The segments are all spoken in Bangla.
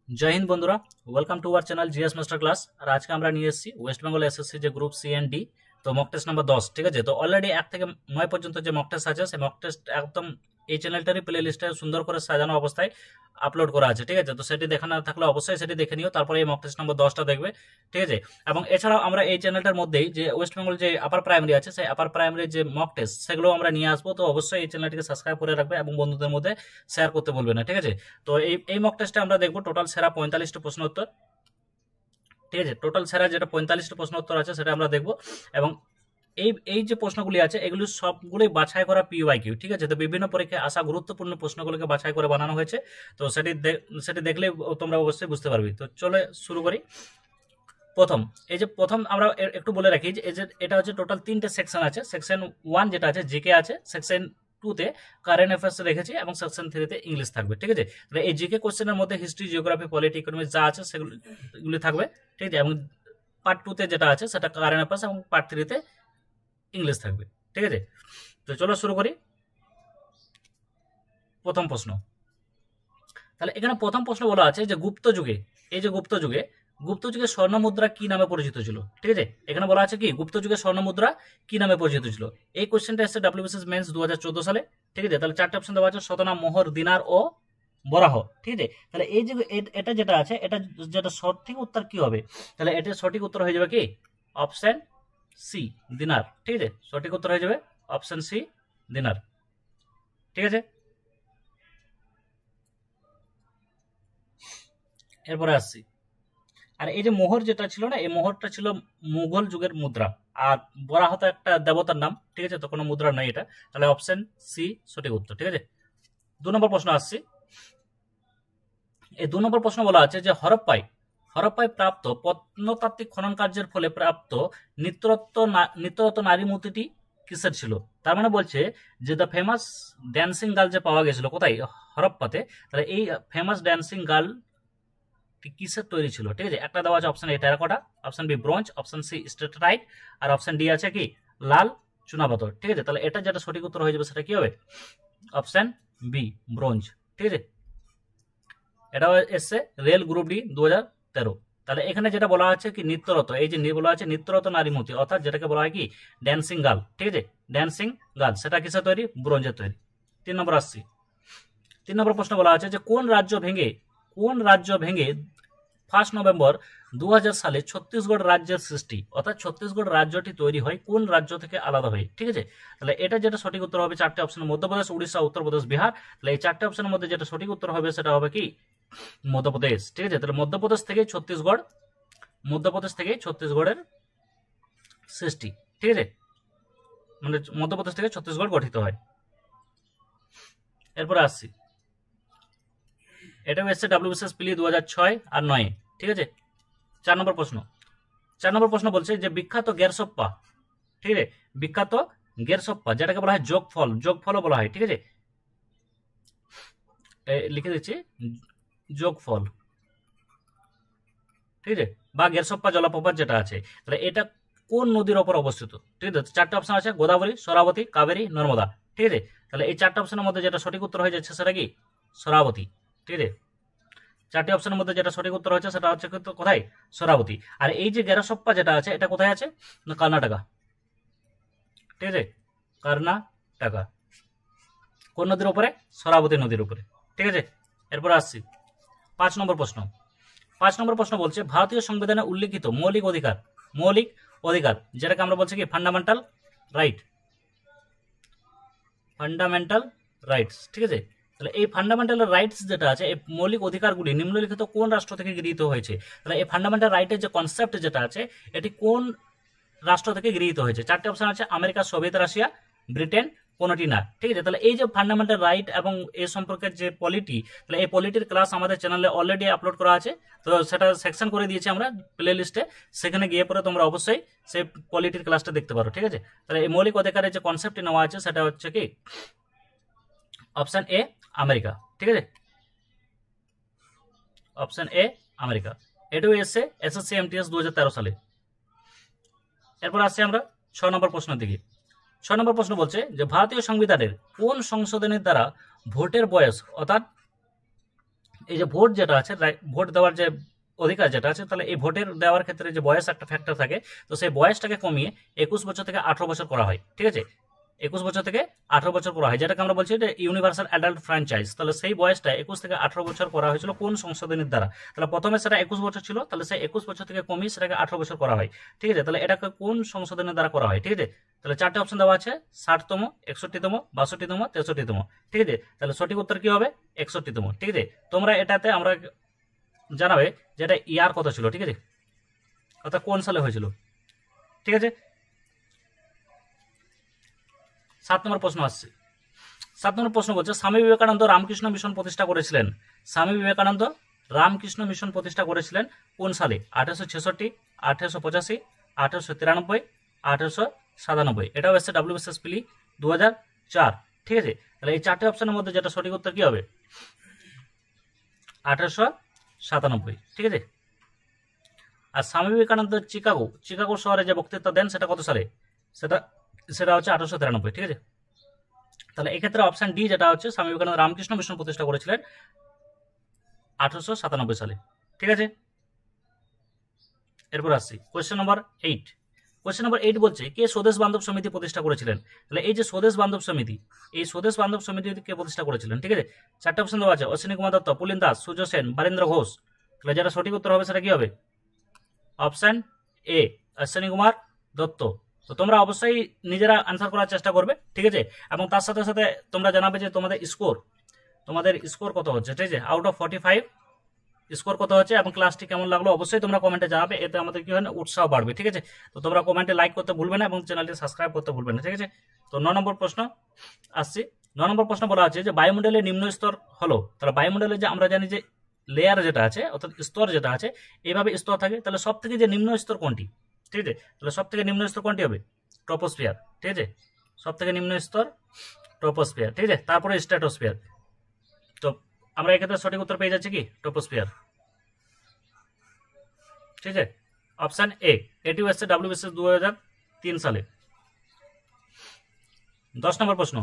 जय हिंद बंधुरा welcome to our channel GS master class. और आज के আমরা নিয়ে এসেছি ওয়েস্ট বেঙ্গল এসএসসি যে গ্রুপ সি এন্ড ডি তো মক টেস্ট নাম্বার 10। ঠিক আছে, তো অলরেডি 1 থেকে 9 পর্যন্ত যে মক টেস্ট আছে সেই মক টেস্ট একদম এই চ্যানেলটারই প্লে লিস্টে সুন্দর করে সাজানো অবস্থায় আপলোড করা আছে। ঠিক আছে, তো সেটি দেখা না থাকলে অবশ্যই সেটি দেখে নিও, তারপরে এই মক টেস্ট নাম্বার 10টা দেখবে। ঠিক আছে, এবং এছাড়াও আমরা এই চ্যানেলটার মধ্যেই যে ওয়েস্ট বেঙ্গল যে আপার প্রাইমারি আছে সেই আপার প্রাইমারি যে মক টেস্ট সেগুলো আমরা নিয়ে আসবো। তো অবশ্যই এই চ্যানেলটিকে সাবস্ক্রাইব করে রাখবে এবং বন্ধুদের মধ্যে শেয়ার করতে বলবে না। ঠিক আছে, তো এই মক টেস্টে আমরা দেখবো টোটাল সেরা 45টা প্রশ্ন উত্তর। ঠিক আছে, টোটাল সেরা যেটা 45টা প্রশ্ন উত্তর আছে সেটা আমরা দেখবো। এবং এই এই যে প্রশ্নগুলি আছে এগুলি সবগুলোই বাছাই করা পিওয়াইকিউ। ঠিক আছে, তো বিভিন্ন পরীক্ষায় আসা গুরুত্বপূর্ণ প্রশ্নগুলোকে বাছাই করে বানানো হয়েছে। তো সেটি দেখলে তোমরা অবশ্যই বুঝতে পারবে। তো চলে শুরু করি। প্রথম আমরা একটু বলে রাখি যে এটা হচ্ছে টোটাল 3টে সেকশন আছে। সেকশন 1 যেটা আছে জিকে আছে, সেকশন 2 তে কারেন্ট অ্যাফেয়ার্স রেখেছি এবং সেকশন 3 তে ইংলিশ থাকবে। ঠিক আছে, এই জিকে কোশ্চেনের মধ্যে হিস্ট্রি, জিওগ্রাফি, পলিটি, ইকোনমিক্স যা আছে সেগুলি থাকবে। ঠিক আছে, এবং পার্ট 2 তে যেটা আছে সেটা কারেন্ট অ্যাফেয়ার্স এবং পার্ট 3 তে ইংলিশ থাকবে। ঠিক আছে, তো চলো শুরু করি। প্রথম প্রশ্ন, তাহলে এখানে প্রথম প্রশ্ন বলা আছে যে গুপ্ত যুগে, এই যে গুপ্ত যুগে স্বর্ণ মুদ্রা কি নামে পরিচিত ছিল। ঠিক আছে, এখানে বলা আছে কি গুপ্ত যুগে স্বর্ণ মুদ্রা কি নামে পরিচিত ছিল। এই কোশ্চেনটা এসেছে ডাব্লিউবিসিএস মেন্স 2014 সালে। ঠিক আছে, তাহলে 4টে অপশন দেওয়া আছে শতনা, মোহর, দিনার ও বরাহ। ঠিক আছে, তাহলে এই যে এটা যেটা আছে এটা যেটা সঠিক উত্তর কি হবে, তাহলে এটা সঠিক উত্তর হয়ে যাবে কি অপশন সি দিনার। ঠিক আছে, সঠিক উত্তর হয়ে যাবে অপশন সি দিনার। ঠিক আছে, এরপরে আসছি। আর এই যে মোহর যেটা ছিল না, এই মোহরটা ছিল মুঘল যুগের মুদ্রা। আর বরাহ তো একটা দেবতার নাম। ঠিক আছে, তো কোনো মুদ্রা নাই এটা, তাহলে অপশন সি সঠিক উত্তর। ঠিক আছে, 2 নম্বর প্রশ্ন আসছি। এই 2 নম্বর প্রশ্ন বলা আছে যে হরপ্পায় প্রাপ্ত প্রত্নতাত্ত্বিক খনন কার্যের ফলে প্রাপ্ত নিত্যরত্ন নারী মূর্তিটি কিসের ছিল। তার মানে বলছে যে দ্য ফেমাস ড্যান্সিং গার্ল যে পাওয়া গেছিল কোথায়, হরপ্পাতে, তাহলে এই ফেমাস ড্যান্সিং গার্ল কিসের তৈরি ছিল। ঠিক আছে, একটা দেওয়া আছে option A terracotta, option B bronze, option C steatite, আর অপশন ডি আছে কি লাল চুনাপাথর। ঠিক আছে, তাহলে এটা যেটা সঠিক উত্তর হয়ে যাবে সেটা কি হবে অপশন বি ব্রোঞ্জ। ঠিক আছে, এটা এসছে রেল গ্রুপ ডি 2013। তাহলে এখানে যেটা বলা আছে কি নিত্যরত, এই যে বলা আছে নিত্যরত নারী মূর্তি, অর্থাৎ যেটাকে বলা হয় কি ড্যান্সিং গার্ল। ঠিক আছে, ড্যান্সিং গার্ল সেটা কিসের তৈরি, ব্রোঞ্জের তৈরি। 3 নম্বর আসছি। 3 নম্বর প্রশ্ন বলা আছে যে কোন রাজ্য ভেঙে 1 নভেম্বর 2000 সালে ছত্তিশগড় রাজ্যের সৃষ্টি, অর্থাৎ ছত্তিশগড় রাজ্যটি তৈরি হয় কোন রাজ্য থেকে আলাদা হয়ে। ঠিক আছে, তাহলে এটা যেটা সঠিক উত্তর হবে 4টে অপশনের মধ্যপ্রদেশ, উড়িষ্যা, উত্তরপ্রদেশ, বিহার। তাহলে এই 4টে অপশনের মধ্যে যেটা সঠিক উত্তর হবে সেটা হবে কি মধ্যপ্রদেশ। ঠিক আছে, তাহলে মধ্যপ্রদেশ থেকে ছত্তিশগড়ের সৃষ্টি। ঠিক আছে, মানে মধ্যপ্রদেশ থেকে ছত্তিশগড় গঠিত হয়। এরপরে আসছি, এটাও এসছে ডাব্লিউবিসিএস পিলি 2006 আর 9। ঠিক আছে, 4 নম্বর প্রশ্ন বলছে যে বিখ্যাত গেরসপ্পা। ঠিক আছে, বিখ্যাত গেরসপ্পা যেটাকে বলা হয় যোগফলও বলা হয়। ঠিক আছে, লিখে দিচ্ছি যোগফল। ঠিক আছে, বা গেরসপ্পা জলপ্রপাত যেটা আছে, তাহলে এটা কোন নদীর ওপর অবস্থিত। ঠিক আছে, 4টে অপশন আছে গোদাবরী, সরাবতী, কাবেরী, নর্মদা। ঠিক আছে, তাহলে এই 4টে অপশনের মধ্যে যেটা সঠিক উত্তর হয়ে যাচ্ছে সেটা কি সরাবতী। ঠিক আছে, 4টে অপশনের মধ্যে যেটা সঠিক উত্তর হচ্ছে সেটা হচ্ছে কোথায় সরাবতী। আর এই যে গেরসপ্পা যেটা আছে এটা কোথায় আছে না কর্ণাটকা। ঠিক আছে, কর্ণাটকা। কোন নদীর উপরে, সরাবতী নদীর উপরে। ঠিক আছে, এরপর আসছি 5 নম্বর প্রশ্ন বলছে ভারতীয় সংবিধানে উল্লিখিত মৌলিক অধিকার যেটাকে আমরা বলছি কি ফান্ডামেন্টাল রাইটস। ঠিক আছে, তাহলে এই ফান্ডামেন্টাল রাইটস যেটা আছে এই মৌলিক অধিকারগুলি নিম্নলিখিত কোন রাষ্ট্র থেকে গৃহীত হয়েছে। তাহলে এই ফান্ডামেন্টাল রাইটের যে কনসেপ্ট যেটা আছে এটি কোন রাষ্ট্র থেকে গৃহীত হয়েছে। 4টে অপশন আছে আমেরিকা, সোভিয়েত রাশিয়া, ব্রিটেন, কোনটি না। ঠিক আছে, তাহলে এই যে ফান্ডামেন্টাল রাইট এবং এই সম্পর্কে যে পলিটি, তাহলে এই পলিটির ক্লাস আমাদের চ্যানেলে অলরেডি আপলোড করা আছে। তো সেটা সেকশন করে দিয়েছি আমরা প্লে লিস্টে, সেখানে গিয়ে পরে তোমরা অবশ্যই সেই পলিটির ক্লাসটা দেখতে পারো। ঠিক আছে, তাহলে এই মৌলিক অধিকারের যে কনসেপ্টটি নেওয়া আছে সেটা হচ্ছে কি অপশন এ আমেরিকা। ঠিক আছে, অপশন এ আমেরিকা। এটাও এসছে এসএসসি এমটিএস 2013 সালে। এরপর আসছি আমরা 6 নম্বর প্রশ্নের দিকে। 6 নম্বর প্রশ্ন বলছে যে ভারতীয় সংবিধানের কোন সংশোধনের দ্বারা ভোটের বয়স অর্থাৎ এই যে ভোট যেটা আছে, ভোট দেওয়ার যে অধিকার যেটা আছে, তাহলে এই ভোটের দেওয়ার ক্ষেত্রে যে বয়স একটা ফ্যাক্টর থাকে, তো সেই বয়সটাকে কমিয়ে 21 বছর থেকে 18 বছর করা হয়। ঠিক আছে, 21 বছর থেকে 18 বছর করা হয়, যেটাকে আমরা বলছি যে ইউনিভার্সাল অ্যাডাল্ট ফ্র্যাঞ্চাইজ। তাহলে সেই বয়সটা 21 থেকে 18 বছর করা হয়েছিল কোন সংশোধনীর দ্বারা? তাহলে প্রথমে সেটা 21 বছর ছিল, তাহলে সেই 21 বছর থেকে কমিয়ে সেটাকে 18 বছর করা হয়। ঠিক আছে, তাহলে এটাকে কোন সংশোধনের দ্বারা করা হয়? ঠিক আছে, তাহলে চারটে অপশন দেওয়া আছে, 60তম, 61তম, 62তম, 63তম। ঠিক আছে, তাহলে সঠিক উত্তর কি হবে? 61তম। ঠিক আছে, তোমরা এটাতে আমরা জানাবে যে এটা ইয়ার কত ছিল। ঠিক আছে, অর্থাৎ কোন সালে হয়েছিল। ঠিক আছে, 7 নম্বর প্রশ্ন আসছে। 7 নম্বর প্রশ্ন বলছে, স্বামী বিবেকানন্দ রামকৃষ্ণ মিশন প্রতিষ্ঠা করেছিলেন। স্বামী বিবেকানন্দ রামকৃষ্ণ মিশন প্রতিষ্ঠা করেছিলেন কোন সালে? 1866, 1885, 1893, 1897। এটাও এসছে WBCS পিলি 2004। ঠিক আছে, তাহলে এই চারটে অপশনের মধ্যে যেটা সঠিক উত্তর কি হবে? 1897। ঠিক আছে, আর স্বামী বিবেকানন্দ চিকাগো শহরে যে বক্তৃতা দেন সেটা কত সালে? সেটা হচ্ছে 1893। ঠিক আছে, তাহলে এক্ষেত্রে অপশন ডি যেটা হচ্ছে, স্বামী বিবেকানন্দ রামকৃষ্ণ মিশন প্রতিষ্ঠা করেছিলেন 1897 সালে। ঠিক আছে, এরপর আসছি কোয়েশ্চেন নম্বর 8। কোয়েশ্চেন নম্বর 8 বলছে, কে স্বদেশ বান্ধব সমিতি প্রতিষ্ঠা করেছিলেন? তাহলে এই যে স্বদেশ বান্ধব সমিতি, এই স্বদেশ বান্ধব সমিতি কে প্রতিষ্ঠা করেছিলেন? ঠিক আছে, চারটে অপশন দেওয়া আছে, অশ্বিনী কুমার দত্ত, পুলিন দাস, সূর্য সেন, বারীন্দ্র ঘোষ। তাহলে যেটা সঠিক উত্তর হবে সেটা কি হবে? Option A, Ashwini Kumar Dutta. তো তোমরা অবশ্যই নিজেরা আনসার করার চেষ্টা করবে। ঠিক আছে, এবং তার সাথে সাথে তোমরা জানাবে যে তোমাদের স্কোর কত হচ্ছে। ঠিক আছে, আউট অফ 45 স্কোর কত হচ্ছে এবং ক্লাসটি কেমন লাগলো অবশ্যই তোমরা কমেন্টে জানাবে, এতে আমাদের কি হয় না, উৎসাহ বাড়বে। ঠিক আছে, তো তোমরা কমেন্টে লাইক করতে ভুলবে না এবং চ্যানেলটি সাবস্ক্রাইব করতে ভুলবে না। ঠিক আছে, তো 9 নম্বর প্রশ্ন আসছি। 9 নম্বর প্রশ্ন বলা আছে যে বায়ুমণ্ডলের নিম্ন স্তর হলো। তাহলে বায়ুমণ্ডলের যে আমরা জানি যে লেয়ার যেটা আছে, অর্থাৎ স্তর যেটা আছে, এইভাবে স্তর থাকে। তাহলে সব থেকে যে নিম্ন স্তর কোনটি? ঠিক আছে, তাহলে সব থেকে নিম্ন স্তর কোনটি হবে? ট্রপোস্ফিয়ার। ঠিক আছে, সব থেকে নিম্ন স্তর ট্রপোস্ফিয়ার। ঠিক আছে, তারপরে স্ট্র্যাটোস্ফিয়ার। তো আমরা এক্ষেত্রে সঠিক উত্তর পেয়ে যাচ্ছি কি? ট্রপোস্ফিয়ার। ঠিক আছে, অপশন এ, এটিও এসছে WBCS 2003 সালে। 10 নম্বর প্রশ্ন,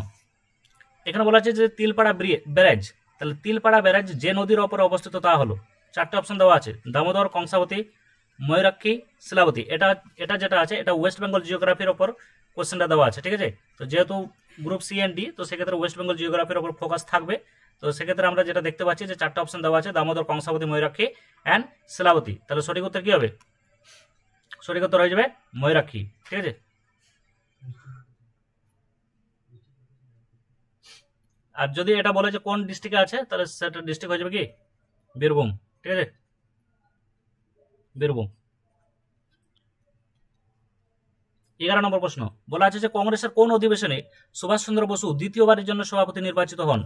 এখানে বলা আছে যে তিলপাড়া ব্যারাজ। তাহলে তিলপাড়া ব্যারাজ যে নদীর ওপর অবস্থিত তা হলো। চারটে অপশন দেওয়া আছে, দামোদর, কংসাবতী, ময়ূরাক্ষী, শিলাবতী। এটা যেটা আছে, এটা ওয়েস্ট বেঙ্গল জিওগ্রাফির ওপর কোশ্চেনটা দেওয়া আছে। ঠিক আছে, তো যেহেতু গ্রুপ সি এন্ড ডি, তো সেক্ষেত্রে ওয়েস্ট বেঙ্গল জিওগ্রাফির ওপর ফোকাস থাকবে। তো সেক্ষেত্রে আমরা যেটা দেখতে পাচ্ছি যে চারটে অপশন দেওয়া আছে, দামোদর, কংসাবতী, ময়ূরাক্ষী অ্যান্ড শিলাবতী। তাহলে সঠিক উত্তর কি হবে? সঠিক উত্তর হয়ে যাবে ময়ূরাক্ষী। ঠিক আছে, আর যদি এটা বলে যে কোন ডিস্ট্রিক্টে আছে, তাহলে সেটা ডিস্ট্রিক্ট হয়ে যাবে কি? বীরভূম। ঠিক আছে, বীরভূম। 11 নম্বর প্রশ্ন বলা আছে যে কংগ্রেসের কোন অধিবেশনে সুভাষচন্দ্র বসু দ্বিতীয়বারের জন্য সভাপতি নির্বাচিত হন?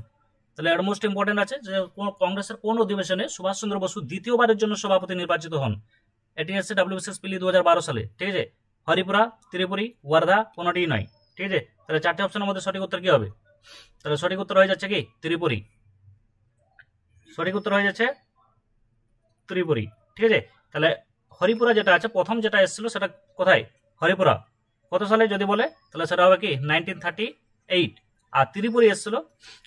তাহলে এর মোস্ট ইম্পর্টেন্ট আছে যে কংগ্রেসের কোন অধিবেশনে সুভাষচন্দ্র বসু দ্বিতীয়বারের জন্য সভাপতি নির্বাচিত হন। এটি হচ্ছে WBCS পিলি 2012 সালে। ঠিক আছে, হরিপুরা, ত্রিপুরী, ওয়ার্ধা, কোনোটি নয়। ঠিক আছে, তাহলে চারটে অপশনের মধ্যে সঠিক উত্তর কি হবে? তাহলে সঠিক উত্তর হয়ে যাচ্ছে কি? ত্রিপুরী। সঠিক উত্তর হয়ে যাচ্ছে ত্রিপুরী। ঠিক আছে, তাহলে হরিপুরা যেটা আছে, প্রথম যেটা এসেছিল সেটা কোথায়? হরিপুরা। কত সালে যদি বলে, তাহলে সেটা হবে কি? 1938। আর ত্রিপুরী এসেছিল,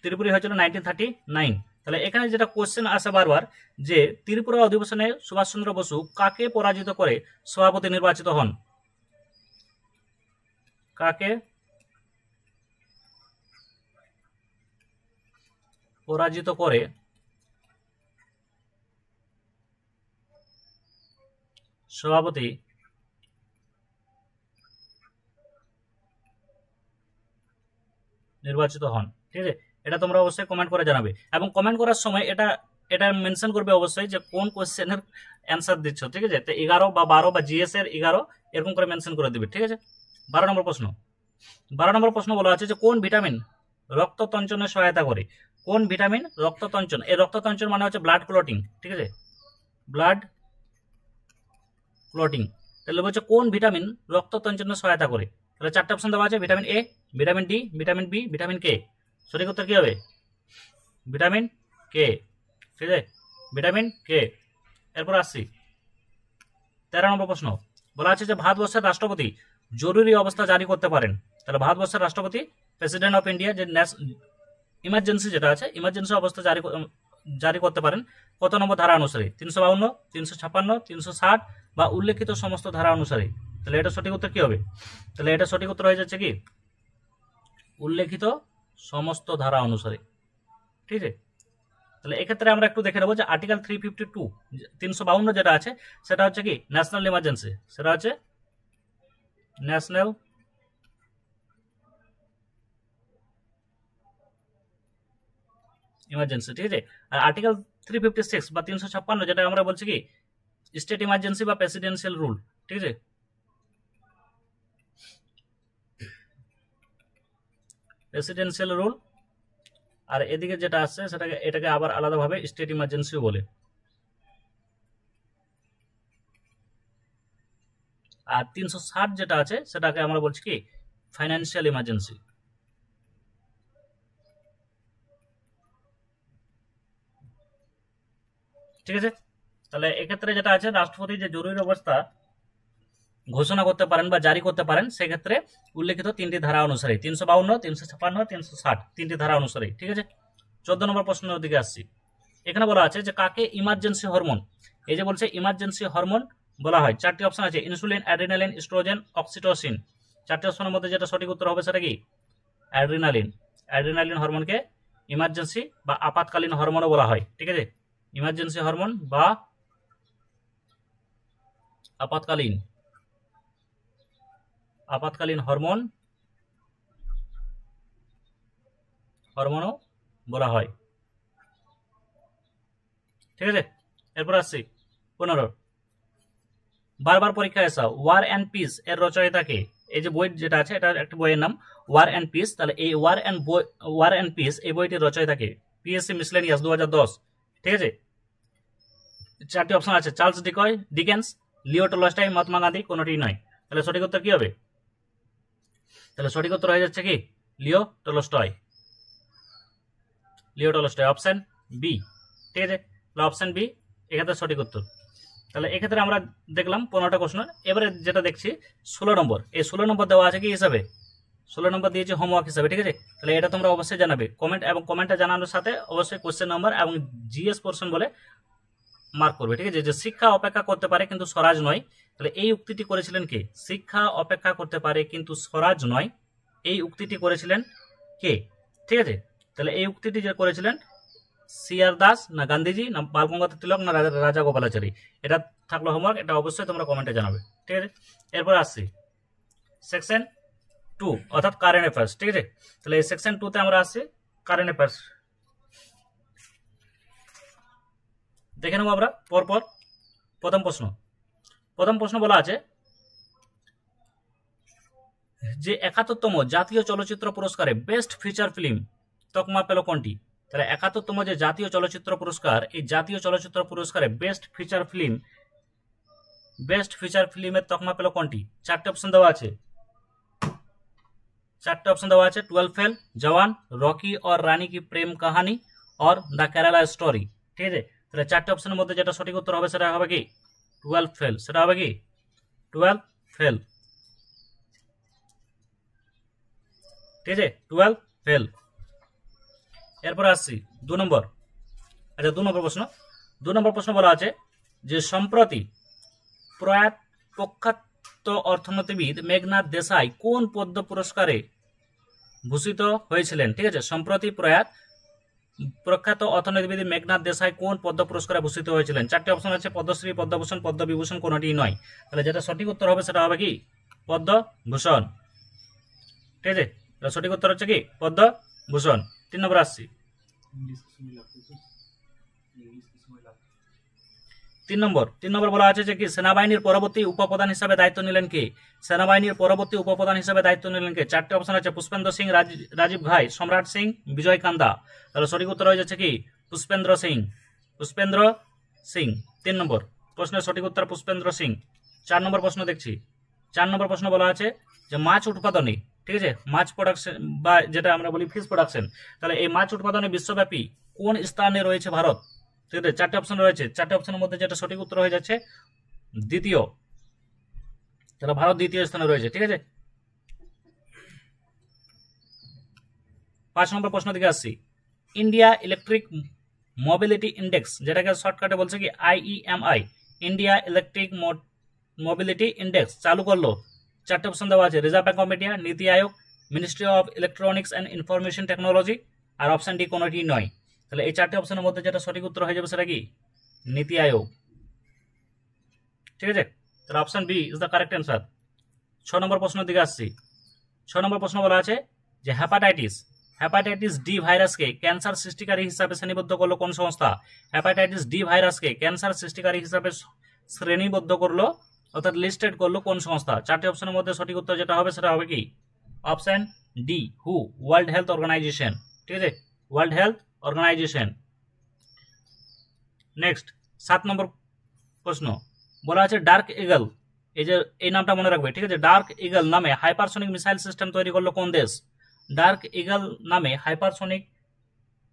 ত্রিপুরী হয়েছিল 1939। তাহলে এখানে যেটা কোশ্চেন আসে বারবার, যে ত্রিপুরা অধিবেশনে সুভাষচন্দ্র বসু কাকে পরাজিত করে সভাপতি নির্বাচিত হন? কাকে পরাজিত করে সভাপতি নির্বাচিত হন? ঠিক আছে, এটা তোমরা অবশ্যই কমেন্ট করে জানাবে এবং কমেন্ট করার সময় এটা মেনশন করবে অবশ্যই যে কোন কোশ্চেনের অ্যান্সার দিচ্ছ। ঠিক আছে, তো 11 বা 12 বা জিএস এর 11 এরকম করে মেনশন করে দিবে। ঠিক আছে, 12 নম্বর প্রশ্ন। 12 নম্বর প্রশ্ন বলা আছে যে কোন ভিটামিন রক্ত তঞ্চনে সহায়তা করে? কোন ভিটামিন রক্ত তঞ্চন? এই রক্ত তঞ্চন মানে হচ্ছে ব্লাড ক্লটিং। ঠিক আছে, ব্লাড ক্লটিং। তাহলে বলছে কোন ভিটামিন রক্ত তঞ্চনে সহায়তা করে? তাহলে চারটে অপশন দেওয়া আছে, vitamin A, vitamin D, vitamin B, vitamin K. সঠিক উত্তর কি হবে? Vitamin K. ঠিক আছে, ভিটামিন কে। এরপর আসছি 13 নম্বর প্রশ্ন বলা আছে যে ভারতবর্ষের রাষ্ট্রপতি জরুরি অবস্থা জারি করতে পারেন। তাহলে ভারতবর্ষের রাষ্ট্রপতি, প্রেসিডেন্ট অফ ইন্ডিয়া, যে ইমার্জেন্সি যেটা আছে, ইমার্জেন্সি অবস্থা জারি করতে পারেন কত নম্বর ধারা অনুসারে? 352, 356, 360 বা উল্লেখিত সমস্ত ধারা অনুসারে? তাহলে এটা সঠিক উত্তর কি হবে? তাহলে এটা সঠিক উত্তর হয়ে যাচ্ছে কি উল্লেখিত সমস্ত ধারা অনুসারে। ঠিক আছে, তাহলে এক্ষেত্রে আমরা একটু দেখে নেবো যে আর্টিকেল 352 352 যেটা আছে সেটা হচ্ছে কি ন্যাশনাল ইমার্জেন্সি, সেটা হচ্ছে ন্যাশনাল ইমার্জেন্সি। ঠিক আছে, আর আর্টিকেল 356 বা 356 যেটা আমরা বলছি কি স্টেট ইমার্জেন্সি বা প্রেসিডেন্সিয়াল রুল। ঠিক আছে, প্রেসিডেন্সিয়াল রুল, আর এদিকে যেটা আসছে সেটাকে এটাকে আবার আলাদাভাবে স্টেট ইমার্জেন্সিও বলে। আর 360 যেটা আছে সেটাকে আমরা বলছি কি ফাইন্যান্সিয়াল ইমার্জেন্সি। ঠিক আছে, তাহলে এক্ষেত্রে যেটা আছে রাষ্ট্রপতি যে জরুরি অবস্থা ঘোষণা করতে পারেন বা জারি করতে পারেন সেক্ষেত্রে উল্লেখিত তিনটি ধারা অনুসারে 352, 356, 360 তিনটি ধারা অনুসারে। ঠিক আছে, 14 নম্বর প্রশ্নের দিকে আসছি। এখানে বলা আছে যে কাকে ইমার্জেন্সি হরমোন, এই যে বলছে ইমার্জেন্সি হরমোন বলা হয়। চারটি অপশন আছে ইনসুলিন, অ্যাড্রিনালিন, ইস্ট্রোজেন, অক্সিটোসিন। চারটি অপশনের মধ্যে যেটা সঠিক উত্তর হবে সেটা কি অ্যাড্রিনালিন। অ্যাড্রিনালিন হরমোনকে ইমার্জেন্সি বা আপাতকালীন হরমোনও বলা হয়। ঠিক আছে, ইমার্জেন্সি হরমোন বা আপাতকালীন হরমোনও বলা হয়। ঠিক আছে, এরপর আসছি 15। বারবার পরীক্ষায় আসা ওয়ার অ্যান্ড পিস এর রচয়িতাকে, এই যে বই যেটা আছে এটা একটা বইয়ের নাম ওয়ার অ্যান্ড পিস, তাহলে এই ওয়ার অ্যান্ড পিস এই বইটির রচয়িতাকে পিএসসি মিসলেনিয়াস 2010। ঠিক আছে, চারটি অপশন আছে Charles Dickens, Leo Tolstoy, Mahatma Gandhi, কোনোটি নয়। তাহলে সঠিক উত্তর কি হবে? তাহলে সঠিক উত্তর হয়ে যাচ্ছে কি লিও টলস্টয়। Option B. ঠিক আছে, তাহলে অপশন বি এক্ষেত্রে সঠিক উত্তর। তাহলে এক্ষেত্রে আমরা দেখলাম 15টা কোশ্চেন। এবারে যেটা দেখছি 16 নম্বর, এই 16 নম্বর দেওয়া আছে কি হিসাবে 16 নম্বর দিয়েছে হোমওয়ার্ক হিসাবে। ঠিক আছে, তাহলে এটা তোমরা অবশ্যই জানাবে কমেন্ট, এবং কমেন্টে জানানোর সাথে অবশ্যই কোশ্চেন নাম্বার এবং জিএস পোর্শন বলে মার্ক করবে। ঠিক আছে, যে শিক্ষা অপেক্ষা করতে পারে কিন্তু স্বরাজ নয়, তাহলে এই উক্তিটি করেছিলেন কে? শিক্ষা অপেক্ষা করতে পারে কিন্তু স্বরাজ নয়, এই উক্তিটি করেছিলেন কে? ঠিক আছে, তাহলে এই উক্তিটি যে করেছিলেন সিআর দাস, না গান্ধীজি, না বালগঙ্গাধর তিলক, না রাজা গোপালাচারী? এটা থাকলো হোমওয়ার্ক, এটা অবশ্যই তোমরা কমেন্টে জানাবে। ঠিক আছে, এরপর আসছি সেকশন 2 অর্থাৎ কারেন্ট অ্যাফেয়ার্স। ঠিক আছে, তাহলে এই সেকশন 2 তে আমরা আসছি কারেন্ট অ্যাফেয়ার্স। দেখে নেবো আমরা পরপর। প্রথম প্রশ্ন বলা আছে যে 71তম জাতীয় চলচ্চিত্র পুরস্কারে বেস্ট ফিচার ফিল্ম তকমা পেল কোনটি? তাহলে 71তম যে জাতীয় চলচ্চিত্র পুরস্কার, এই জাতীয় চলচ্চিত্র পুরস্কারে বেস্ট ফিচার ফিল্মের তকমা পেল কোনটি? চারটে অপশন দেওয়া আছে 12 फेल, जवान, रॉकी और रानी की प्रेम कहानी और द केराला स्टोरी। ঠিক আছে, তাহলে চারটে অপশনের মধ্যে যেটা সঠিক উত্তর হবে সেটা হবে কি 12 फेल। সেটা হবে কি 12 फेल। ঠিক আছে, 12 फेल। এরপর আসছি 2 নম্বর। আচ্ছা, 2 নম্বর প্রশ্ন বলা আছে যে সম্প্রতি প্রয়াত প্রখ্যাত অর্থনীতিবিদ মেঘনাথ দেশাই কোন পদ্ম পুরস্কারে ভূষিত হয়েছিলেন? ঠিক আছে, সম্প্রতি প্রখ্যাত অর্থনীতিবিদ মেঘনাথ দেশাই কোন পদ্ম পুরস্কারে ভূষিত হয়েছিলেন? চারটি অপশন আছে পদ্মশ্রী, পদ্মভূষণ, পদ্মবিভূষণ, কোনটি নয়। তাহলে যেটা সঠিক উত্তর হবে সেটা হবে কি পদ্মভূষণ। ঠিক আছে, সঠিক উত্তর হচ্ছে কি পদ্মভূষণ। 3 নম্বর আসছি 3 নম্বর বলা আছে যে কি সেনাবাহিনীর পরবর্তী উপপ্রধান হিসেবে দায়িত্ব নিলেন কে? সেনাবাহিনীর পরবর্তী উপপ্রধান হিসেবে দায়িত্ব নিলেন কে? চারটি অপশন আছে পুষ্পেন্দ্র সিং, রাজীব ঘাই, সম্রাট সিং, বিজয় কান্দা। তাহলে সঠিক উত্তর হয়ে যাচ্ছে কি পুষ্পেন্দ্র সিং। 3 নম্বর প্রশ্নের সঠিক উত্তর পুষ্পেন্দ্র সিং। 4 নম্বর প্রশ্ন দেখছি। 4 নম্বর প্রশ্ন বলা আছে যে মাছ উৎপাদনে, ঠিক আছে, মাছ প্রোডাকশন বা যেটা আমরা বলি ফিশ প্রোডাকশন, তাহলে এই মাছ উৎপাদনে বিশ্বব্যাপী কোন স্থানে রয়েছে ভারত? ঠিক আছে, চারটি অপশন রয়েছে, চারটি অপশনের মধ্যে যেটা সঠিক উত্তর হয়ে যাচ্ছে দ্বিতীয়। তাহলে ভারত দ্বিতীয় স্থানে রয়েছে। ঠিক আছে, 5 নম্বর প্রশ্ন দিকে আসছি। ইন্ডিয়া ইলেকট্রিক মোবিলিটি ইন্ডেক্স, যেটাকে শর্টকাটে বলছে কি IEMI, India electric mobility index চালু করলো? 4টে অপশন দেওয়া আছে, reserve bank of India, NITI Aayog, ministry of electronics and information technology, আর অপশন ডি কোনোটি নয়। তাহলে এই 4টে অপশনের মধ্যে যেটা সঠিক উত্তর হয়ে যাবে সেটা কি? নীতি আয়োগ। ঠিক আছে, তাহলে option B is the correct answer. 6 নম্বর প্রশ্নের দিকে আসছি। 6 নম্বর প্রশ্ন বলা আছে যে হেপাটাইটিস ডি ভাইরাসকে ক্যান্সার সৃষ্টিকারী হিসাবে শ্রেণীবদ্ধ করলো কোন সংস্থা? হেপাটাইটিস ডি ভাইরাসকে ক্যান্সার সৃষ্টিকারী হিসাবে শ্রেণীবদ্ধ করলো অর্থাৎ লিস্টেড করলো কোন সংস্থা? 4টে অপশনের মধ্যে সঠিক উত্তর যেটা হবে সেটা হবে কি? অপশন ডি, হু, ওয়ার্ল্ড হেলথ অর্গানাইজেশন। ঠিক আছে, ওয়ার্ল্ড হেলথ অর্গানাইজেশন। নেক্সট 7 নম্বর প্রশ্ন বলা আছে ডার্ক ইগল, এই যে এই নামটা মনে রাখবে। ঠিক আছে, ডার্ক ইগল নামে হাইপারসোনিক মিসাইল সিস্টেম তৈরি করলো কোন দেশ? ডার্ক ইগল নামে হাইপারসোনিক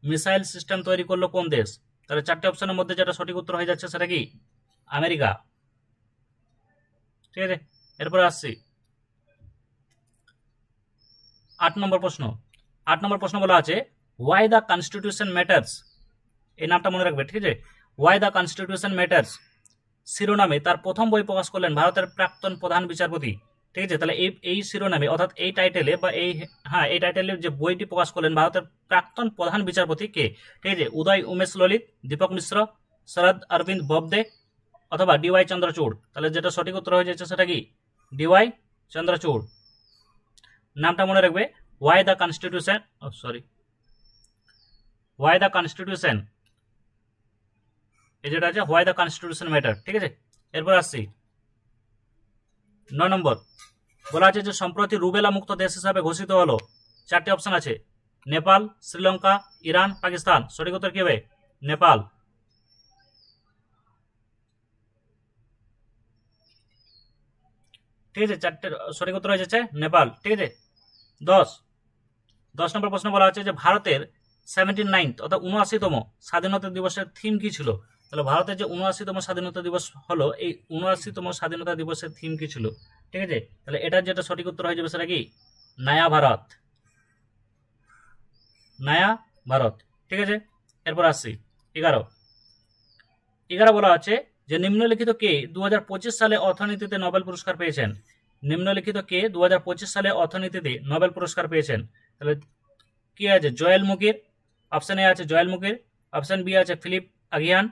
মিসাইল সিস্টেম তৈরি করলো কোন দেশ? তাহলে 4টে অপশনের মধ্যে যেটা সঠিক উত্তর হয়ে যাচ্ছে সেটা কি? আমেরিকা। ঠিক আছে, এরপরে আসছি 8 নম্বর প্রশ্ন। 8 নম্বর প্রশ্ন বলা আছে ওয়াই দ্য কনস্টিটিউশন ম্যাটার্স, এই নামটা মনে রাখবে। ঠিক আছে, ওয়াই দ্য কনস্টিটিউশন ম্যাটার্স শিরোনামে তার প্রথম বই প্রকাশ করলেন ভারতের প্রাক্তন প্রধান বিচারপতি। ঠিক আছে, তাহলে এই শিরোনামে অর্থাৎ এই টাইটেলে বা এই টাইটেলে যে বইটি প্রকাশ করলেন ভারতের প্রাক্তন প্রধান বিচারপতি কে? ঠিক আছে, উদয় উমেশ ললিত, দীপক মিশ্র, শরদ অরবিন্দ ববদে অথবা DY চন্দ্রচূড়। তাহলে যেটা সঠিক উত্তর হয়ে যাচ্ছে সেটা কি? DY চন্দ্রচূড়। নামটা মনে রাখবে, why the constitution, why the constitution, এই যেটা আছে হোয়াই দ্য কনস্টিটিউশন ম্যাটার। ঠিক আছে, এরপর আসছি 9 নম্বর বলা আছে যে সম্প্রতি রুবেলা মুক্ত দেশ হিসাবে ঘোষিত হলো। 4টে অপশন আছে, নেপাল, শ্রীলঙ্কা, ইরান, পাকিস্তান। সঠিক উত্তর কি হবে? নেপাল। ঠিক আছে, 4টে সঠিক উত্তর হয়ে যাচ্ছে নেপাল। ঠিক আছে, 10 নম্বর প্রশ্ন বলা আছে যে ভারতের 79th অর্থাৎ 79তম স্বাধীনতা দিবসের থিম কি ছিল? তাহলে ভারতের যে 79তম স্বাধীনতা দিবস হলো, এই 79তম স্বাধীনতা দিবসের থিম কি ছিল? ঠিক আছে, তাহলে এটার যেটা সঠিক উত্তর হয়ে যাবে সেটা কি? নয়া ভারত, নয়া ভারত। ঠিক আছে, এরপর আসছি 11 বলা আছে যে নিম্নলিখিত কে 2025 সালে অর্থনীতিতে নোবেল পুরস্কার পেয়েছেন? নিম্নলিখিত কে 2025 সালে অর্থনীতিতে নোবেল পুরস্কার পেয়েছেন? তাহলে কি আছে? জয়েল মুকির, অপশন এ আছে জয়েল মুকির, অপশন বি আছে ফিলিপ আগিয়ান,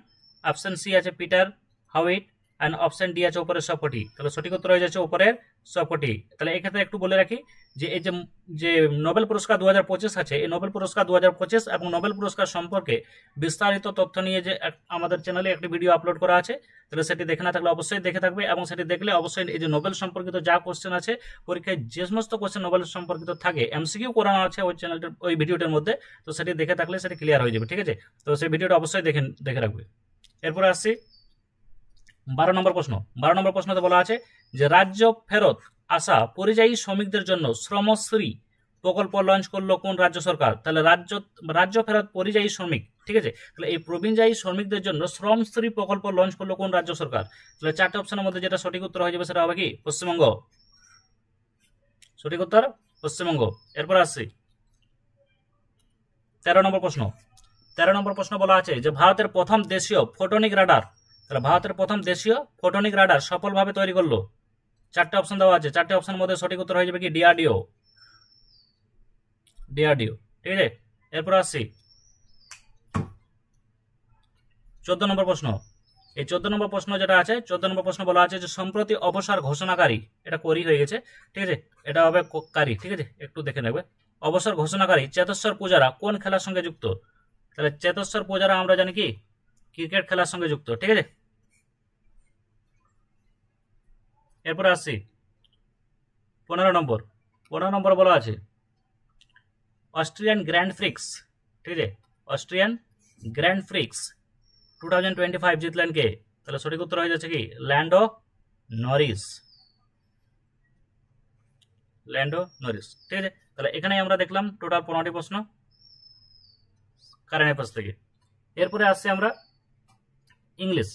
অপশন সি আছে Peter Howitt, and option D আছে উপরের সবকটি। তাহলে সঠিক উত্তর হয়ে যাচ্ছে উপরের সবকটি। তাহলে এক্ষেত্রে একটু বলে রাখি যে এই যে নোবেল পুরস্কার 2025 আছে, এই নোবেল পুরস্কার 2025 এবং নোবেল পুরস্কার সম্পর্কে বিস্তারিত তথ্য নিয়ে যে আমাদের চ্যানেলে একটি ভিডিও আপলোড করা আছে, তাহলে সেটি দেখে না থাকলে অবশ্যই দেখে থাকবে, এবং সেটি দেখলে অবশ্যই এই যে নোবেল সম্পর্কিত যা কোশ্চেন আছে পরীক্ষায় যে সমস্ত কোশ্চেন নোবেল সম্পর্কিত থাকে MCQ করানো আছে ওই চ্যানেলটির ওই ভিডিওটির মধ্যে, তো সেটি দেখে থাকলে সেটি ক্লিয়ার হয়ে যাবে। ঠিক আছে, তো সেই ভিডিওটা অবশ্যই দেখে রাখবে। এরপরে আসছি 12 নম্বর প্রশ্ন। 12 নম্বর প্রশ্নতে বলা আছে যে রাজ্য ফেরত আসা পরিযায়ী শ্রমিকদের জন্য শ্রমশ্রী প্রকল্প লঞ্চ করলো কোন রাজ্য সরকার? তাহলে রাজ্য ফেরত পরিযায়ী শ্রমিক, ঠিক আছে, তাহলে এই পরিযায়ী শ্রমিকদের জন্য শ্রমশ্রী প্রকল্প লঞ্চ করলো কোন রাজ্য সরকার? তাহলে 4টে অপশনের মধ্যে যেটা সঠিক উত্তর হয়ে যাবে সেটা হবে কি? পশ্চিমবঙ্গ। সঠিক উত্তর পশ্চিমবঙ্গ। এরপর আসছি 13 নম্বর প্রশ্ন। 13 নম্বর প্রশ্ন বলা আছে যে ভারতের প্রথম দেশীয় ফোটনিক রাডার, তাহলে ভারতের প্রথম দেশীয় ফোটনিক রাডার সফলভাবে তৈরি করলো। 4টে অপশন দেওয়া আছে, 4টে অপশনের মধ্যে সঠিক উত্তর হয়ে যাবে কি? DRDO। ঠিক আছে, এরপর আসছি 14 নম্বর প্রশ্ন। এই 14 নম্বর প্রশ্ন যেটা আছে, 14 নম্বর প্রশ্ন বলা আছে যে সম্প্রতি অবসর ঘোষণাকারী, এটা করি হয়ে গেছে, ঠিক আছে, এটা হবে কারি, ঠিক আছে, একটু দেখে নেবে। অবসর ঘোষণাকারী চেতেশ্বর পূজারা কোন খেলার সঙ্গে যুক্ত? তাহলে চেতেশ্বর পূজারা আমরা জানি কি ক্রিকেট খেলার সঙ্গে যুক্ত। ঠিক আছে, এরপরে আসছি 15 নম্বর। 15 নম্বর বলা আছে অস্ট্রিয়ান গ্র্যান্ড প্রিক্স, ঠিক আছে, অস্ট্রিয়ান গ্র্যান্ড প্রিক্স 2025 জিতলেন কে? তাহলে সঠিক উত্তর হয়ে যাচ্ছে কি? ল্যান্ডো নরিস। ল্যান্ডো নরিস, ঠিক আছে। তাহলে এখানেই আমরা দেখলাম টোটাল 15টি প্রশ্ন কারেন্ট অ্যাফেয়ার্স থেকে। এরপরে আসছি আমরা ইংলিশ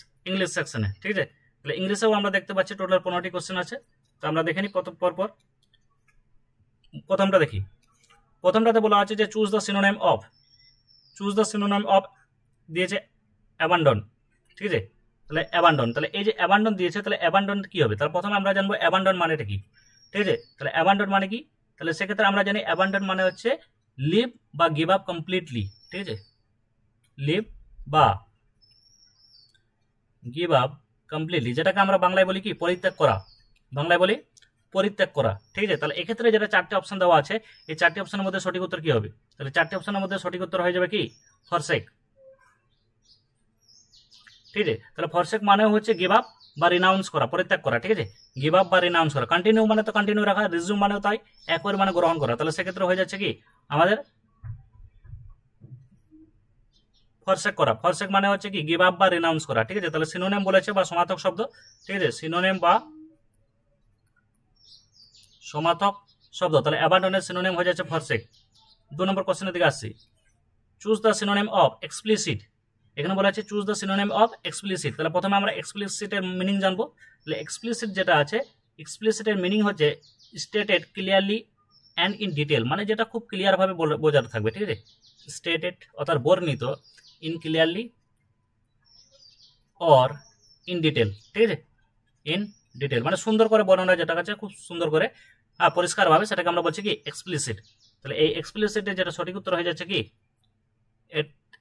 সেকশনে, ঠিক আছে। তাহলে ইংলিশেও আমরা দেখতে পাচ্ছি টোটাল 15টি কোশ্চেন আছে, তো আমরা দেখে নিই পরপর। প্রথমটা দেখি। প্রথমটাতে বলা আছে যে চুজ দ্য সিনোনিম অফ দিয়েছে অ্যাবান্ডন, ঠিক আছে, তাহলে অ্যাবান্ডন, তাহলে এই যে অ্যাবান্ডন দিয়েছে, তাহলে অ্যাবান্ডন কি হবে, তাহলে প্রথমে আমরা জানবো অ্যাবান্ডন মানেটা কি, ঠিক আছে, তাহলে অ্যাবান্ডন মানে কি, তাহলে সেক্ষেত্রে আমরা জানি অ্যাবান্ডন মানে হচ্ছে লিভ বা গিভ আপ কমপ্লিটলি, ঠিক আছে, লিভ বা গিভ আপ কমপ্লিটলি, যেটাকে আমরা বাংলায় বলি কি পরিত্যাগ করা, বাংলায় বলি পরিত্যাগ করা, ঠিক আছে। তাহলে এক্ষেত্রে যেটা চারটে অপশন দেওয়া আছে, এই চারটি অপশনের মধ্যে সঠিক উত্তর কি হবে, তাহলে চারটি অপশনের মধ্যে সঠিক উত্তর হয়ে যাবে কি ফরসেক, ঠিক আছে। তাহলে ফরসেক মানে হচ্ছে গিভ আপ বা রিনাউন্স করা, পরিত্যাগ করা, ঠিক আছে, গিভ আপ বা রিনাউন্স করা। কন্টিনিউ মানে তো কন্টিনিউ রাখা, রিজিউম মানেও তাই, একবার মানে গ্রহণ করা, তাহলে সেক্ষেত্রে হয়ে যাচ্ছে কি আমাদের ফরসেক করা। ফরসেক মানে হচ্ছে কি গিভ আপ বা রিনাউন্স করা, ঠিক আছে। তাহলে সিনোনিম বলেছে বা সমার্থক শব্দ, ঠিক আছে, সিনোনিম বা সমার্থক শব্দ, তাহলে অ্যাবান্ডনের সিনোনিম হয়ে যাচ্ছে ফরসেক। 2 নম্বর কোশ্চেনের দিকে আসছি, choose the synonym of explicit, এখানে বলা আছে choose the synonym of explicit, তাহলে প্রথমে আমরা এক্সপ্লিসিটের মিনিং জানবো। তাহলে এক্সপ্লিসিট যেটা আছে, এক্সপ্লিসিটের মিনিং হচ্ছে stated clearly and in detail, মানে যেটা খুব ক্লিয়ার ভাবে বোঝাতে থাকবে, ঠিক আছে, স্টেটেড অর্থাৎ বর্ণিত, in clearly or in detail, ঠিক আছে, ইন ডিটেল মানে সুন্দর করে বর্ণনা, যেটা কাছে খুব সুন্দর করে পরিষ্কারভাবে, সেটাকে আমরা বলছি কি এক্সপ্লিসিট। তাহলে এই এক্সপ্লিসিটের যেটা সঠিক উত্তর হয়ে যাচ্ছে কি,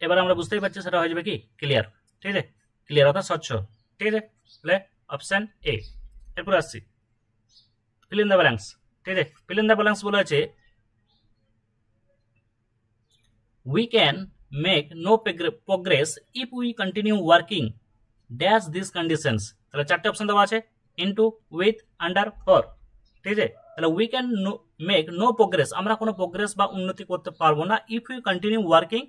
এবার আমরা বুঝতেই পারছি সেটা হয়ে যাবে কি ক্লিয়ার, ঠিক আছে, ক্লিয়ার অর্থাৎ স্বচ্ছ, ঠিক আছে, তাহলে অপশন এ। এরপর আসছি ফিল ইন দ্য ব্ল্যাঙ্কস, ঠিক আছে, ফিল ইন দ্য ব্ল্যাঙ্কস বলা আছে we can make no progress if we continue working dash these conditions, তাহলে চারটে অপশন দেওয়া আছে ইনটু, উইথ, আন্ডার, ফর, ঠিক আছে। তাহলে we can make no progress, আমরা কোনো প্রোগ্রেস বা উন্নতি করতে পারবো না if you continue working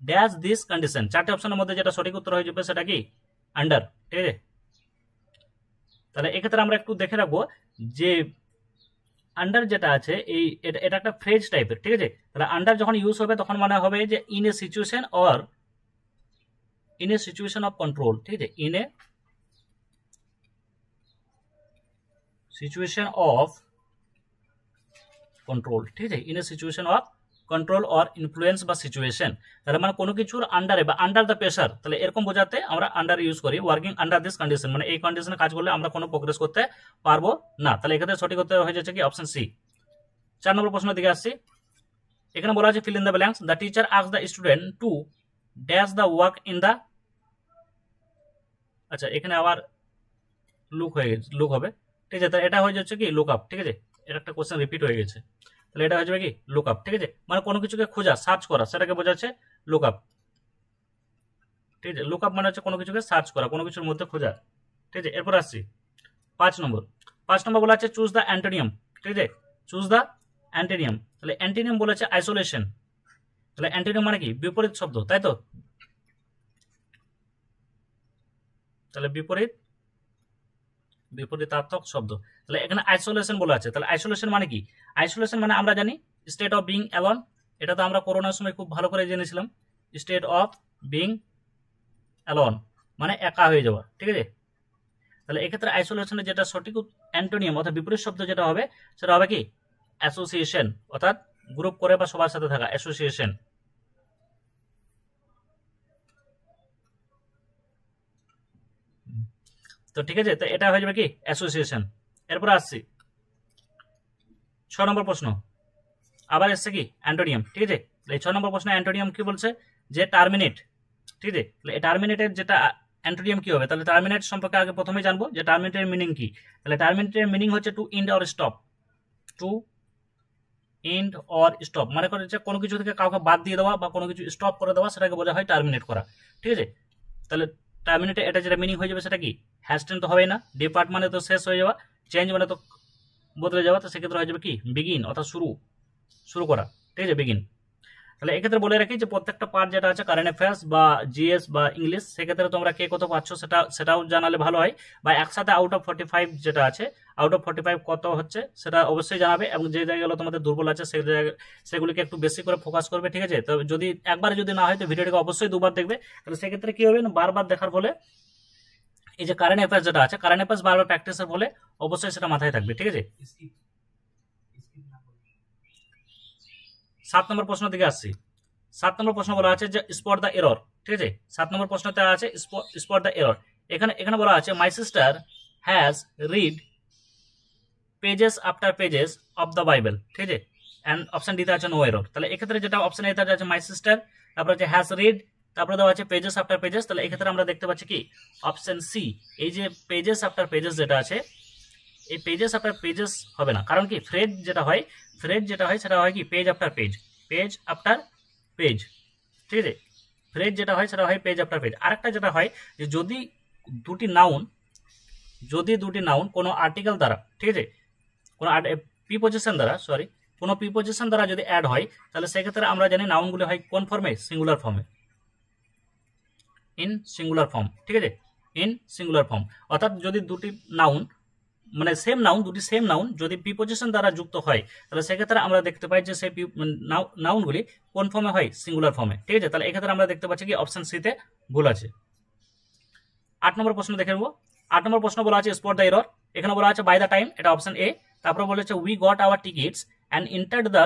dash this condition, চারটে অপশনের মধ্যে যেটা সঠিক উত্তর হয়ে যাবে সেটা কি আন্ডার, ঠিক আছে। তাহলে এক্ষেত্রে আমরা একটু দেখে রাখবো যে আন্ডার যেটা আছে এই এটা একটা ফ্রেজ টাইপের, ঠিক আছে। তাহলে আন্ডার যখন ইউজ হবে তখন মানে হবে যে in a situation or in a situation of control, ঠিক আছে, in a situation of control, ঠিক আছে, in a situation of control or influence বা সিচুয়েশন, তাহলে মানে কোনো কিছুর আন্ডারে বা আন্ডার দ্য প্রেসার, তাহলে এরকম বোঝাতে আমরা আন্ডার ইউজ করি, ওয়ার্কিং আন্ডার দিস কন্ডিশন, মানে এই কন্ডিশনে কাজ করলে আমরা কোনো প্রোগ্রেস করতে পারবো না, তাহলে এক্ষেত্রে সঠিক উত্তর হয়ে যাচ্ছে কি অপশন সি। 4 নম্বর প্রশ্নের দিকে আসছি, এখানে বলা আছে fill in the blanks, the teacher asks the student to dash the work in the, আচ্ছা এখানে আবার লুক হবে, ঠিক আছে, তাহলে এটা হয়ে যাচ্ছে কি লুক আপ, ঠিক আছে, এটা একটা কোশ্চেন রিপিট হয়ে গেছে, তাহলে এটা হয়ে যাবে কি লুক আপ, ঠিক আছে, মানে কোনো কিছুকে খোঁজা, সার্চ করা, সেটাকে বোঝাচ্ছে লুক আপ, ঠিক আছে, লুক আপ মানে হচ্ছে কোনো কিছুকে সার্চ করা, কোনো কিছুর মধ্যে খোঁজা, ঠিক আছে। এরপর আসছি 5 নম্বর বলা আছে চুজ দ্য অ্যান্টোনিয়াম, ঠিক আছে, চুজ দ্য অ্যান্টোনিয়াম, তাহলে অ্যান্টোনিয়াম বলেছে আইসোলেশন, তাহলে অ্যান্টোনিয়াম মানে কি বিপরীত শব্দ, তাই তো, তাহলে বিপরীতার্থক শব্দ, তাহলে এখানে আইসোলেশন বলা আছে, তাহলে আইসোলেশন মানে কি, আইসোলেশন মানে আমরা জানি স্টেট অফ বিং অ্যালোন, এটা তো আমরা করোনার সময় খুব ভালো করে জেনেছিলাম, স্টেট অফ বিং অ্যালোন মানে একা হয়ে যাওয়া, ঠিক আছে। তাহলে এক্ষেত্রে আইসোলেশনের যেটা সঠিক অ্যান্টোনিয়াম অর্থাৎ বিপরীত শব্দ যেটা হবে সেটা হবে কি অ্যাসোসিয়েশন, অর্থাৎ গ্রুপ করে বা সবার সাথে থাকা, অ্যাসোসিয়েশন। তো ঠিক আছে, তো এটা হয়ে যাবে কি অ্যাসোসিয়েশন। এরপর আসছি 6 নম্বর প্রশ্ন, আবার এসছে কি অ্যান্টোনিয়াম, ঠিক আছে। এই 6 নম্বর প্রশ্নে অ্যান্টোনিয়াম কি বলছে যে টার্মিনেট, ঠিক আছে, তাহলে এই টার্মিনেটের যেটা অ্যান্টোনিয়াম কি হবে, তাহলে টার্মিনেট সম্পর্কে আগে প্রথমে জানবো যে টার্মিনেটের মিনিং কি, তাহলে টার্মিনেটের মিনিং হচ্ছে to end or stop, to end or stop মানে হচ্ছে কোনো কিছু থেকে কাউকে বাদ দিয়ে দেওয়া বা কোনো কিছু স্টপ করে দেওয়া, সেটাকে বলা হয় টার্মিনেট করা, ঠিক আছে। তাহলে টার্মিনেটে এটা যেটা মিনিং হয়ে যাবে সেটা কি হ্যাস্টেন তো হবে না, ডিপার্ট মানে তো শেষ হয়ে যাওয়া, চেঞ্জ মানে তো বদলে যাওয়া, তো সেক্ষেত্রে হয়ে যাবে কি বিগিন অর্থাৎ শুরু করা, ঠিক আছে, বিগিন। তাহলে এক্ষেত্রে বলে রাখি যে প্রত্যেকটা পার্ট যেটা আছে কারেন্ট অ্যাফেয়ার্স বা জিএস বা ইংলিশ, সেক্ষেত্রে তোমরা কে কত পাচ্ছ সেটাও জানালে ভালো হয়, বা একসাথে আউট অফ 45 যেটা আছে আউট অফ 45 কত হচ্ছে সেটা অবশ্যই জানাবে, এবং যে জায়গাগুলো তোমাদের দুর্বল আছে সেগুলিকে একটু বেশি করে ফোকাস করবে, ঠিক আছে। তো যদি একবার যদি না হয় তো ভিডিওটিকে অবশ্যই দুবার দেখবে, তাহলে সেক্ষেত্রে কি হবে না বারবার দেখার ফলে এই যে কারেন্ট অ্যাফেয়ার্স যেটা আছে কারেন্ট অ্যাফেয়ার্স বারবার প্র্যাকটিসের ফলে অবশ্যই সেটা মাথায় থাকবে, ঠিক আছে। 7 নম্বর প্রশ্ন দিকে আসছি, 7 নম্বর প্রশ্ন বলা আছে যে স্পট দ্য এরর, ঠিক আছে। 7 নম্বর প্রশ্নতে আছে স্পট দ্য এরর। এখানে বলা আছে my sister has read pages after pages of the Bible, ঠিক আছে, অ্যান্ড অপশন ডিতে আছে নো এরর। তাহলে এক্ষেত্রে যেটা অপশন এতে আছে মাই সিস্টার, তারপর আছে হ্যাজ রিড, তারপরে দেওয়া আছে পেজেস আফটার পেজেস। তাহলে এক্ষেত্রে আমরা দেখতে পাচ্ছি কি অপশন সি, এই যে পেজেস আফটার পেজেস যেটা আছে, এই পেজেস আফটার পেজেস হবে না, কারণ কি ফ্রেজ যেটা হয় সেটা হয় কি page after page, page after page, ঠিক আছে। ফ্রেজ যেটা হয় সেটা হয় পেজ আফটার পেজ। আরেকটা যেটা হয় যে যদি দুটি নাউন কোনো আর্টিকেল দ্বারা, ঠিক আছে, কোনো প্রিপোজিশন দ্বারা যদি অ্যাড হয়, তাহলে সেক্ষেত্রে আমরা জানি নাউনগুলি হয় কোন ফর্মে, সিঙ্গুলার ফর্মে, ইন সিঙ্গুলার ফর্ম, ঠিক আছে, ইন সিঙ্গুলার ফর্ম। অর্থাৎ যদি দুটি নাউন মানে সেম নাউন যদি প্রিপোজিশন দ্বারা যুক্ত হয়, তাহলে সেক্ষেত্রে আমরা দেখতে পাই যে সেই নাউনগুলি কোন ফর্মে হয়, সিঙ্গুলার ফর্মে, ঠিক আছে। তাহলে এক্ষেত্রে আমরা দেখতে পাচ্ছি কি অপশন সিতে ভুল আছে। 8 নম্বর প্রশ্ন দেখে নেব। 8 নম্বর প্রশ্ন বলা আছে স্পট দ্য এরর। এখানে বলা আছে বাই দ্য টাইম, এটা অপশন এ। তারপরে বলেছে we got our tickets and entered the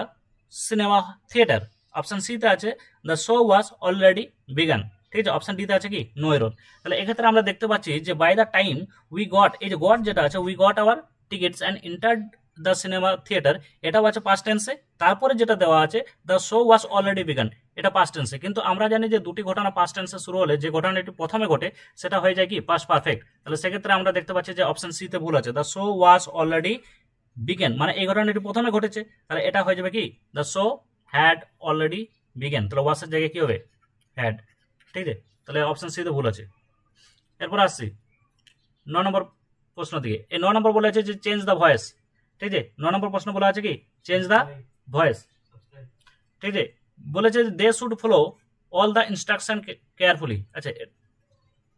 cinema theatre, option সিতে আছে the show was already began, ঠিক আছে। অপশন ডিতে আছে কি নো এরর। তাহলে এক্ষেত্রে আমরা দেখতে পাচ্ছি যে by the time we got, এই যে গট যেটা আছে, we got our tickets and entered the cinema theatre, এটাও আছে পাস্ট টেন্সে। তারপরে যেটা দেওয়া আছে the show was already began, এটা পাস্ট টেন্সে। কিন্তু আমরা জানি যে দুটি ঘটনা পাস্ট টেন্সে শুরু হলে যে ঘটনাটি প্রথমে ঘটে সেটা হয়ে যায় কি পাস্ট পারফেক্ট। তাহলে সেক্ষেত্রে আমরা দেখতে পাচ্ছি যে অপশন সিতে ভুল আছে, the show was already began, মানে এই ঘটনাটি প্রথমে ঘটেছে, তাহলে এটা হয়ে যাবে কি the show had already begun. তাহলে ওয়াসের জায়গায় কি হবে, হ্যাড, ঠিক আছে। তাহলে অপশন সিতে ভুল আছে। এরপর আসছি 9 নম্বর প্রশ্ন দিকে। এই 9 নম্বর বলা আছে যে চেঞ্জ দ্য ভয়েস, ঠিক আছে। 9 নম্বর প্রশ্ন বলা আছে কি চেঞ্জ দ্য ভয়েস, ঠিক আছে। বলেছে they should follow all the instruction carefully, আচ্ছা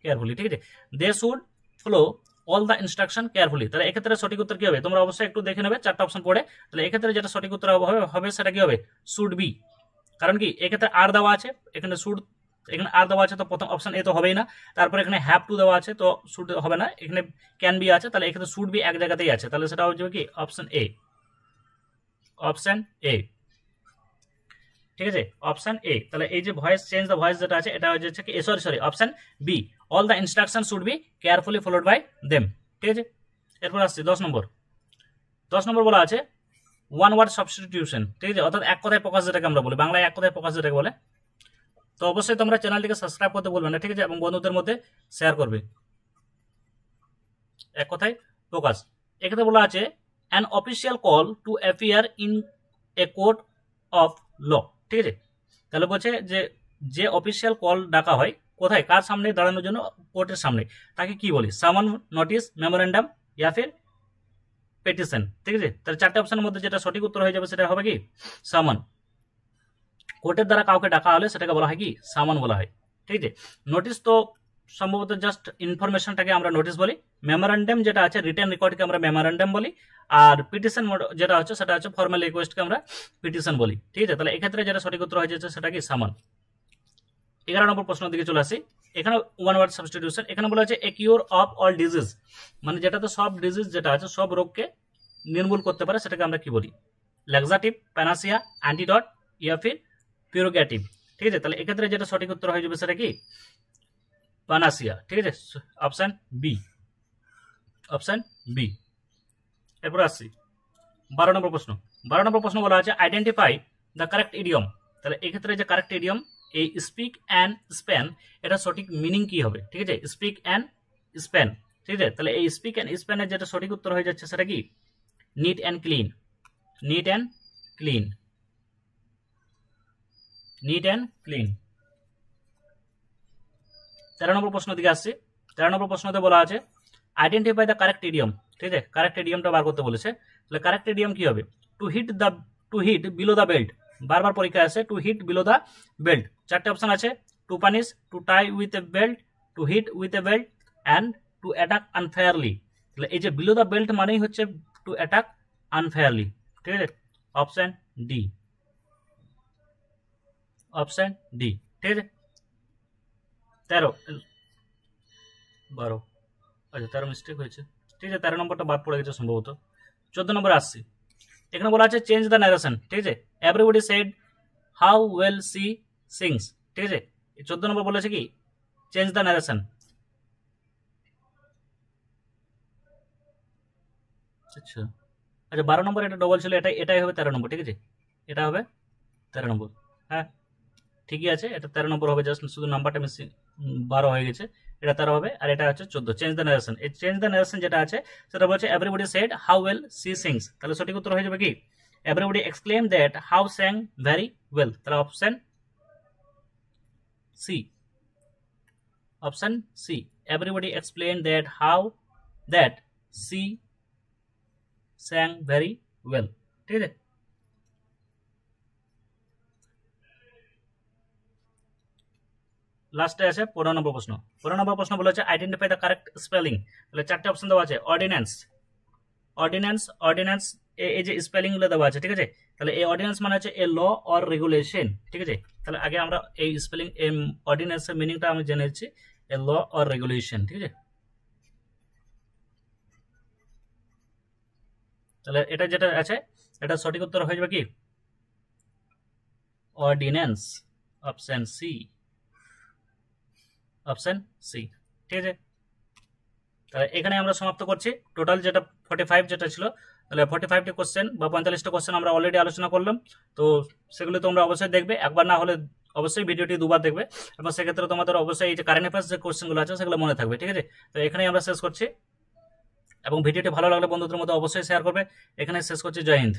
কেয়ারফুলি, ঠিক আছে, they should follow all the instruction carefully. তাহলে এক্ষেত্রে সঠিক উত্তর কি হবে, তোমরা অবশ্যই একটু দেখে নেবে 4টা অপশন পড়ে। তাহলে এক্ষেত্রে যেটা সঠিক উত্তর হবে সেটা কি হবে, শুড বি। কারণ কি এক্ষেত্রে আর দেওয়া আছে, এখানে শুড, এখানে আর দেওয়া আছে, তো প্রথম অপশন এ তো হবেই না। তারপর এখানে হ্যাভ টু দেওয়া আছে, তো শুড হবে না। এখানে ক্যান বি আছে, তাহলে এখানে শুড বি এক জায়গাতেই আছে, তাহলে সেটা হচ্ছে কি অপশন এ, অপশন এ, ঠিক আছে, অপশন এ। তাহলে এই যে ভয়েস চেঞ্জ দ্য ভয়েস যেটা আছে, এটা হচ্ছে কি sorry option B, all the instruction should be carefully followed by them, ঠিক আছে। এরপর আসছি 10 নম্বর। 10 নম্বর বলা আছে ওয়ান ওয়ার্ড সাবস্টিটিউশন, ঠিক আছে, অর্থাৎ এক কথায় প্রকাশ যেটাকে আমরা বলি, বাংলায় এক কথায় প্রকাশ যেটাকে বলে। তো অবশ্যই তোমরা চ্যানেলটিকে সাবস্ক্রাইব করতে বলবে না, ঠিক আছে, এবং বন্ধুদের মধ্যে শেয়ার করবে। এক কথায় প্রকাশ, এক্ষেত্রে বলা আছে an official call to appear in a court of law, ঠিক আছে। তাহলে বলছে যে অফিসিয়াল কল ডাকা হয় কোথায়, কার সামনে দাঁড়ানোর জন্য, কোর্টের সামনে, তাকে কি বলি, সামন, নোটিশ, মেমোরেন্ডাম, ইয়া ফির পেটিশন, ঠিক আছে। তাহলে 4টে অপশনের মধ্যে যেটা সঠিক উত্তর হয়ে যাবে সেটা হবে কি সামন। কোর্টের দ্বারা কাউকে ডাকা হলে সেটাকে বলা হয় কি সামন বলা হয়, ঠিক আছে। নোটিশ তো সম্ভবত জাস্ট ইনফরমেশনটাকে আমরা নোটিশ বলি। মেমোরেন্ডাম যেটা আছে রিটেন রেকর্ডকে আমরা মেমোরেন্ডাম বলি। আর পিটিশন যেটা হচ্ছে সেটা হচ্ছে ফর্মাল রিকোয়েস্টকে আমরা পিটিশন বলি, ঠিক আছে। তাহলে এক্ষেত্রে যেটা সঠিক উত্তর হয়ে যাচ্ছে সেটা কি সামন। 11 নম্বর প্রশ্নের দিকে চলে আসি। এখানে ওয়ান ওয়ার্ড সাবস্টিটিউশন, এখানে বলা হচ্ছে এ কিওর অফ অল ডিজিজ, মানে যেটাতে সব ডিজিজ যেটা আছে সব রোগকে নির্মূল করতে পারে, সেটাকে আমরা কি বলি, ল্যাক্সাটিভ, প্যানাসিয়া, অ্যান্টিডট, ইয়া ফির পিউরোগ্যাটিভ, ঠিক আছে। তাহলে এক্ষেত্রে যেটা সঠিক উত্তর হয়ে যাবে সেটা কি প্যানাসিয়া, ঠিক আছে, অপশন বি, অপশন বি। এরপর আসছি 12 নম্বর প্রশ্ন। 12 নম্বর প্রশ্ন বলা আছে আইডেন্টিফাই দ্য কারেক্ট ইডিয়ম। তাহলে এক্ষেত্রে যে কারেক্ট ইডিয়ম, এই স্পিক অ্যান্ড স্প্যান, এটা সঠিক মিনিং কি হবে, ঠিক আছে, স্পিক অ্যান্ড স্প্যান, ঠিক আছে। তাহলে এই স্পিক অ্যান্ড স্প্যানের যেটা সঠিক উত্তর হয়ে যাচ্ছে সেটা কি neat and clean, neat and clean, neat and clean. 13 নম্বর প্রশ্ন দিকে আসছে। 13 নম্বর প্রশ্নতে বলা আছে আইডেন্টিফাই দ্য কারেক্ট ইডিয়ম, ঠিক আছে, কারেক্ট ইডিয়মটা বার করতে বলেছে। তাহলে কারেক্ট ইডিয়ম কি হবে, to hit below the belt, বারবার পরীক্ষায় আসে to hit below the belt. 4টে অপশন আছে, to punish, to tie with a belt, to hit with a belt, and to attack unfairly. তাহলে এই যে বিলো দ্য বেল্ট মানেই হচ্ছে টু অ্যাটাক আনফেয়ারলি, ঠিক আছে, অপশন ডি, অপশন ডি, ঠিক আছে। 12 আচ্ছা 13 মিস্টেক হয়েছে, ঠিক আছে, 13 নম্বরটা বাদ পড়ে গেছে সম্ভবত। 14 নম্বরে আসছি। এখানে বলা আছে চেঞ্জ দ্য ন্যারেশন, ঠিক আছে, everybody said how well she sings, ঠিক আছে। 14 নম্বর বলেছে কি চেঞ্জ দ্য ন্যারেশন। আচ্ছা আচ্ছা 12 নম্বর এটা ডবল ছিল, এটাই হবে 13 নম্বর, ঠিক আছে, এটা হবে 13 নম্বর। হ্যাঁ ঠিকই আছে, এটা 13 নম্বর হবে, জাস্ট শুধু নাম্বারটা মিসিং, 12 হয়ে গেছে, এটা 13 হবে, আর এটা হচ্ছে 14। চেঞ্জ দ্য ন্যারেশন, এই চেঞ্জ দ্য ন্যারেশন যেটা আছে সেটা বলছে everybody said how well she sings, তাহলে সঠিক উত্তর হয়ে যাবে কি everybody exclaim that how sang very well, তাহলে option C, option C, everybody explain that how that she sang very well, ঠিক আছে। লাস্টে আছে 15 নম্বর প্রশ্ন। 15 নম্বর প্রশ্ন বলেছে আইডেন্টিফাই দ্য কারেক্ট স্পেলিং, তাহলে চারটে অপশন দেওয়া আছে, অর্ডিন্যান্স, অর্ডিন্যান্স, অর্ডিন্যান্স, এই যে স্পেলিং গুলো দেওয়া আছে, ঠিক আছে। তাহলে এই অর্ডিন্যান্স মানে হচ্ছে এ ল অর রেগুলেশন, ঠিক আছে। তাহলে আগে আমরা এই স্পেলিং অর্ডিন্যান্সের মিনিংটা আমি জেনে নিচ্ছি, এ ল অর রেগুলেশন, ঠিক আছে। তাহলে এটা যেটা আছে এটা সঠিক উত্তর হয়ে যাবে কি ordinance, option C, option C, ঠিক আছে। তাহলে এখানে আমরা সমাপ্ত করছি। টোটাল যেটা 45 যেটা ছিল, তাহলে 45টি কোশ্চেন বা 45টা কোশ্চেন আমরা অলরেডি আলোচনা করলাম। তো সেগুলো তোমরা অবশ্যই দেখবে, একবার না হলে অবশ্যই ভিডিওটি দুবার দেখবে, এবং সেক্ষেত্রে তোমাদের অবশ্যই এই যে কারেন্ট অ্যাফেয়ার্স যে কোশ্চেনগুলো আছে সেগুলো মনে থাকবে, ঠিক আছে। তো এখানেই আমরা শেষ করছি, এবং ভিডিওটি ভালো লাগলে বন্ধুদের মধ্যে অবশ্যই শেয়ার করবে। এখানে শেষ করছি, জয় হিন্দ।